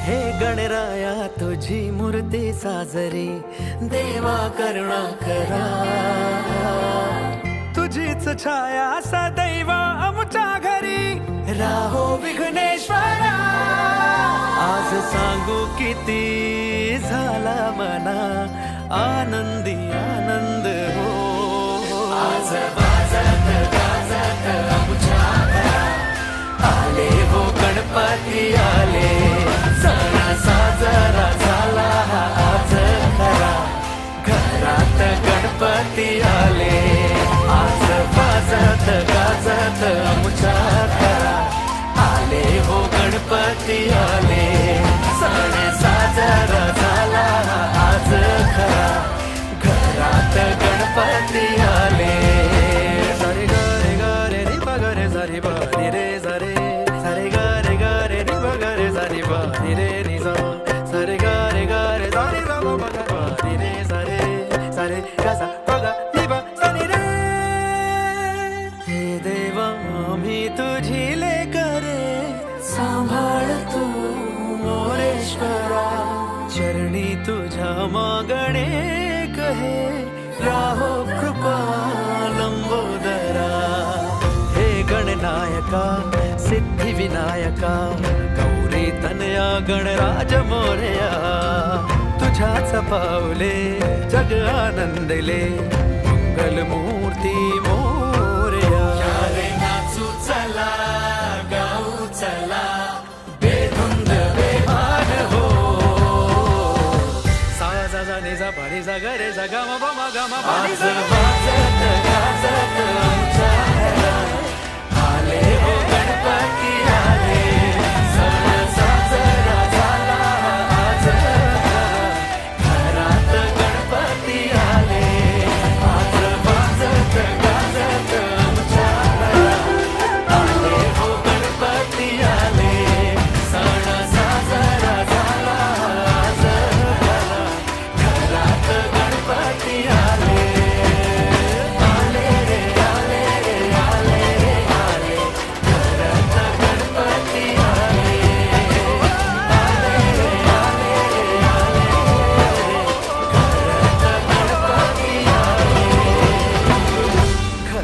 हे गणराया तुझी मूर्ती साजरी, देवा करुणा करा. तुझीच छाया सदैव आमच्या घरी, राहो विघ्नेश्वरा. आज सांगू किती झाला मना, आनंदी आनंद हो. आज वाजत गाजत आमच्या घरात, आले हो गणपती आले. सण साजरा झाला हा आज खरा, घरात गणपती आले. आज वाजत गाजत आमच्या घरात, आले हो गणपती आले. सण साजरा झाला हा आज खरा, घरात गणपती आले. सारे ग रे ग रे रे ब ग रे सा रे ब रे रे सा रे. सारे ग रे ग रे रे ब ग रे सा रे ब रे रे रे सा. सारे ग रे ग रे सा रे ग ब ग रे रे सा रे. सारे ग सा ब ग रे ब सा रे रे. हे देवा आम्ही तुझी लेकरे, सांभाळ तू मोरेश्वरा. चरणी तुझ्या मागणे कहे, राहो कृपा लंबोदरा. हे गणनायका सिद्धी विनायका, गौरी तनया गणराज मोरया. तुझ्याच पावले जग आनंदले, मंगल मूर्ती मोरया. नाचू चला गाऊ चला, बेधुंद बेभान हो. सा जा जा नि जा पा नि जा ग रे जा गा मा पा मा गा मा पा नि जा.